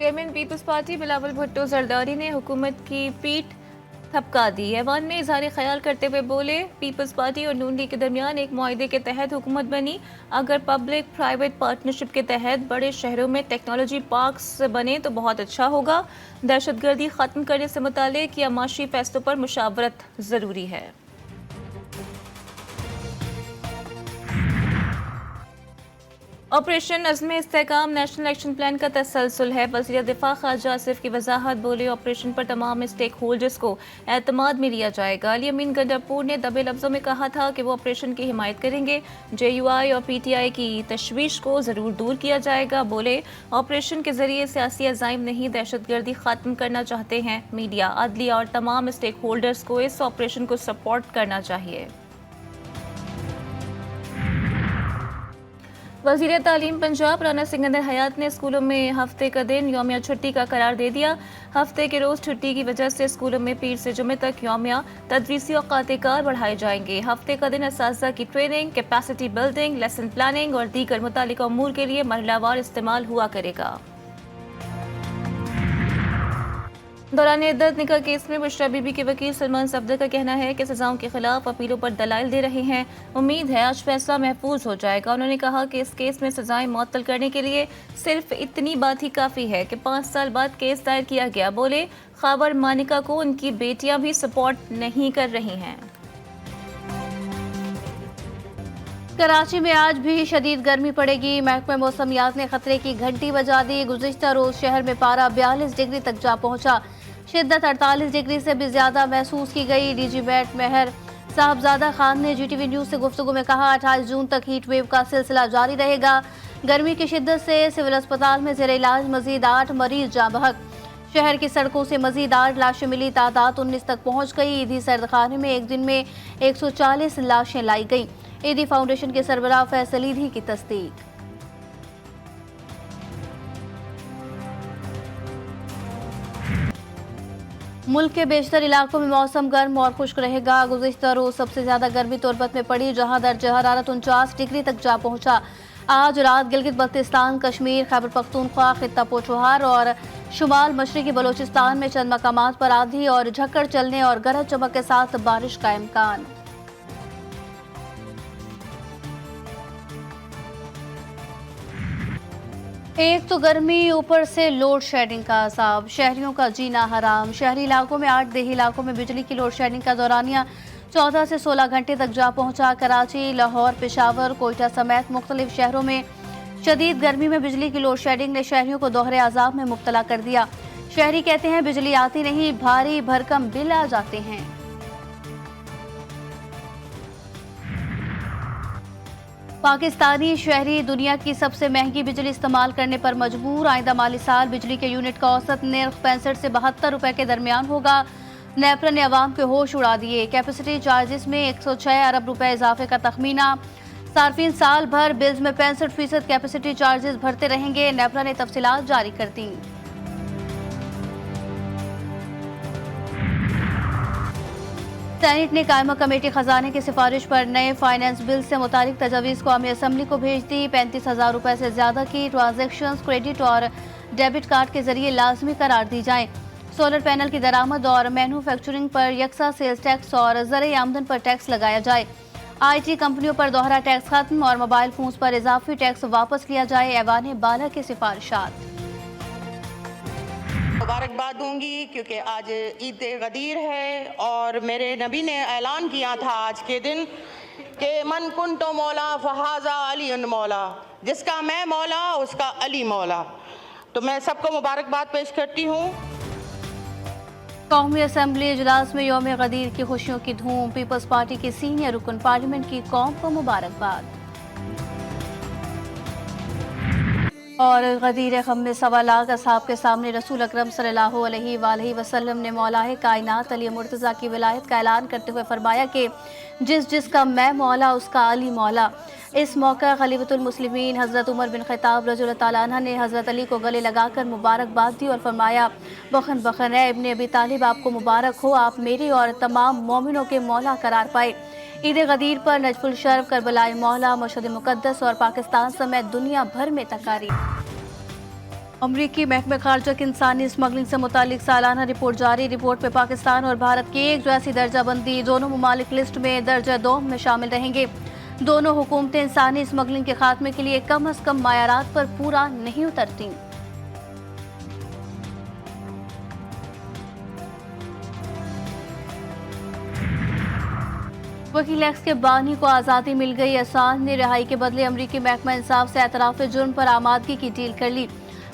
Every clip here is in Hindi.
Chairman peoples party Bilawal Bhutto Zardari ने हुकूमत की पीठ थपका दी। ऐवान में इजहार ख्याल करते हुए बोले, पीपल्स पार्टी और नून लीग के दरमियान एक मुआहदे के तहत हुकूमत बनी। अगर पब्लिक प्राइवेट पार्टनरशिप के तहत बड़े शहरों में टेक्नोलॉजी पार्क्स बने तो बहुत अच्छा होगा। दहशतगर्दी खत्म करने से मुतालिक या माशी फैसलों पर मुशावरत जरूरी है। ऑपरेशन अज़्म इस्तेहकाम नेशनल एक्शन प्लान का तसलसल है। वज़ीर दिफा ख़ाजा आसिफ की वजाहत, बोले ऑपरेशन पर तमाम स्टेक होल्डर्स को एतमाद में लिया जाएगा। अली अमीन गंडापुर ने दबे लफ्ज़ों में कहा था कि वो ऑपरेशन की हिमायत करेंगे। JUI और PTI की तशवीश को ज़रूर दूर किया जाएगा। बोले ऑपरेशन के जरिए सियासी अज़ाइम नहीं, दहशतगर्दी ख़त्म करना चाहते हैं। मीडिया, अदलिया और तमाम स्टेक होल्डर्स को इस ऑपरेशन को सपोर्ट करना चाहिए। वज़ीर तालीम पंजाब राना सिकंदर हयात ने स्कूलों में हफ्ते का दिन यौमिया छुट्टी का करार दे दिया। हफ्ते के रोज़ छुट्टी की वजह से स्कूलों में पीर से जुमे तक यौमिया तदरीसी औकात कार बढ़ाए जाएंगे। हफ्ते का दिन असातिज़ा की training, capacity building, lesson planning और दीगर मुतालिका उमूर के लिए मरहलावार इस्तेमाल हुआ करेगा। दौरान इद्दत निकाह केस में बुशरा बीबी के वकील सलमान सफदर का कहना है कि सजाओं के खिलाफ अपीलों पर दलाइल दे रहे हैं। उम्मीद है आज फैसला महफूज हो जाएगा। उन्होंने कहा कि इस केस में सजाएं मुअत्तल करने के लिए सिर्फ इतनी बात ही काफ़ी है कि 5 साल बाद केस दायर किया गया। बोले ख़ाबर मानिका को उनकी बेटियां भी सपोर्ट नहीं कर रही हैं। कराची में आज भी शदीद गर्मी पड़ेगी। महकमा मौसमियात ने खतरे की घंटी बजा दी। गुज़िश्ता रोज शहर में पारा 42 डिग्री तक जा पहुंचा। शिद्दत 48 डिग्री से भी ज्यादा महसूस की गई। DG बैट महर साहबजादा खान ने GTV न्यूज से गुफ्तगू में कहा, 28 जून तक हीट वेव का सिलसिला जारी रहेगा। गर्मी की शिद्दत से सिविल अस्पताल में ज़ेर इलाज मजीद 8 मरीज जाँ बहक। शहर की सड़कों से मजीद 8 लाशें मिली, तादाद 19 तक पहुँच गई। ईदी सर्दखाने में एक दिन में 140 लाशें लाई गई। ईदी फाउंडेशन के सरबराह फैसल ईदी की तस्दीक। मुल्क के बेशतर इलाकों में मौसम गर्म और खुश्क रहेगा। गुज़िश्ता रोज सबसे ज्यादा गर्मी तुर्बत में पड़ी, जहां दर्जा हरारत 49 डिग्री तक जा पहुंचा। आज रात गिलगित बल्तिस्तान, कश्मीर, खैबर पख्तूनख्वा, खित्ता पोचोहार और शुमाल मशरकी बलोचिस्तान में चंद मकामात पर आंधी और झक्कड़ चलने और गरज चमक के साथ बारिश का इम्कान। एक तो गर्मी, ऊपर से लोड शेडिंग का अजाब, शहरियों का जीना हराम। शहरी इलाकों में 8, देही इलाकों में बिजली की लोड शेडिंग का दौरानिया 14 से 16 घंटे तक जा पहुंचा। कराची, लाहौर, पेशावर, कोयटा समेत मुख्तलिफ शहरों में शदीद गर्मी में बिजली की लोड शेडिंग ने शहरियों को दोहरे अजाब में मुब्तला कर दिया। शहरी कहते हैं बिजली आती नहीं, भारी भरकम बिल आ जाते हैं। पाकिस्तानी शहरी दुनिया की सबसे महंगी बिजली इस्तेमाल करने पर मजबूर। आइंदा माली साल बिजली के यूनिट का औसत नर्ख 65 से 72 रुपए के दरमियान होगा। नेपरा ने अवाम के होश उड़ा दिए। कैपेसिटी चार्जेस में 106 अरब रुपए इजाफे का तखमीना। सार्फिन साल भर बिल्स में 65% कैपेसिटी चार्जेस भरते रहेंगे। नेपरा ने तफसीलात जारी कर दी। सेनेट ने कायमा कमेटी खजाने की सिफारिश पर नए फाइनेंस बिल से मुतालिक तजावीज़ कौमी असम्बली को भेज दी। 35,000 रुपए से ज्यादा की ट्रांजैक्शंस क्रेडिट और डेबिट कार्ड के जरिए लाजमी करार दी जाएं। सोलर पैनल की दरामद और मैन्युफैक्चरिंग पर यकसा सेल्स टैक्स और ज़र आमदन पर टैक्स लगाया जाए। IT कंपनियों पर दोहरा टैक्स खत्म और मोबाइल फोन्स पर इजाफी टैक्स वापस लिया जाए। ऐवान बाला की सिफारिशात। मुबारकबाद दूंगी क्योंकि आज ईद गदीर है और मेरे नबी ने ऐलान किया था आज के दिन कि मन कुन तो मौला फहाजा अली उन मौला, जिसका मैं मौला उसका अली मौला। तो मैं सबको मुबारकबाद पेश करती हूँ। कौमी असम्बली इजलास में यौम गदीर की खुशियों की धूम। पीपल्स पार्टी के सीनियर रुकन पार्लियामेंट की कौम को मुबारकबाद। और गदीर ग़म में 1.25 लाख असहाब के सामने रसूल अकरम सल्लल्लाहु अलैहि वसल्लम ने मौलाए कायनात अली मुर्तज़ा की विलायत का ऐलान करते हुए फरमाया कि जिसका मैं मौला उसका अली मौला। इस मौका खलीफतुल मुस्लिमीन हज़रत उमर बिन ख़त्ताब रज़ियल्लाहु तआला अन्हु ने हज़रत अली को गले लगाकर मुबारकबाद दी और फरमाया, बखन बखन ए इब्ने अबी तालिब, आपको मुबारक हो, आप मेरे और तमाम मोमिनों के मौला करार पाए। ईद गदीर पर नजफुल शर्फ, करबलाए मौला, मशहद मुक़द्दस और पाकिस्तान समेत दुनिया भर में तकारीब। अमरीकी महकमे खारजा की इंसानी स्मगलिंग से मुतालिक सालाना रिपोर्ट जारी। रिपोर्ट में पाकिस्तान और भारत की एक जैसी दर्जाबंदी, दोनों ममालिक लिस्ट में दर्जा 2 में शामिल रहेंगे। दोनों हुकूमतें इंसानी स्मगलिंग के खात्मे के लिए कम अज कम मायारात पर पूरा नहीं उतरती। वकील एक्स के बानी को आज़ादी मिल गई। असांज ने रिहाई के बदले अमरीकी महकमा इंसाफ से एतराफ़ जुर्म पर आमादगी की डील कर ली।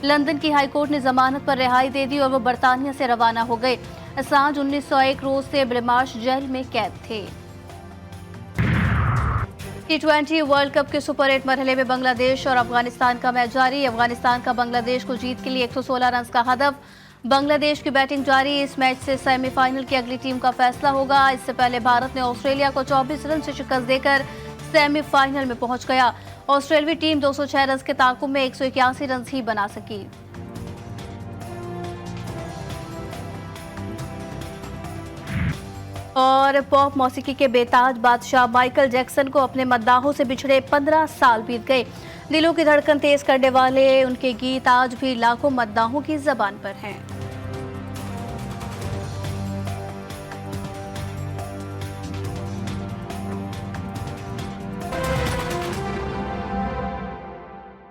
लंदन की हाई कोर्ट ने जमानत पर रिहाई दे दी और वो बरतानिया से रवाना हो गए। असांज 1901 रोज से ब्रिमाश जेल में कैद थे। T20 वर्ल्ड कप के सुपर 8 मरहले में बांग्लादेश और अफगानिस्तान का मैच जारी। अफगानिस्तान का बांग्लादेश को जीत के लिए 116 रन का हदफ। बांग्लादेश की बैटिंग जारी। इस मैच से सेमीफाइनल की अगली टीम का फैसला होगा। इससे पहले भारत ने ऑस्ट्रेलिया को 24 रन से शिकस्त देकर सेमीफाइनल में पहुंच गया। ऑस्ट्रेलवी टीम 206 रन के ताकुब में 181 रन ही बना सकी। और पॉप मौसीकी के बेताज बादशाह माइकल जैक्सन को अपने मद्दाहों से बिछड़े 15 साल बीत गए। दिलों की धड़कन तेज करने वाले उनके गीत आज भी लाखों मद्दाहों की जबान पर हैं।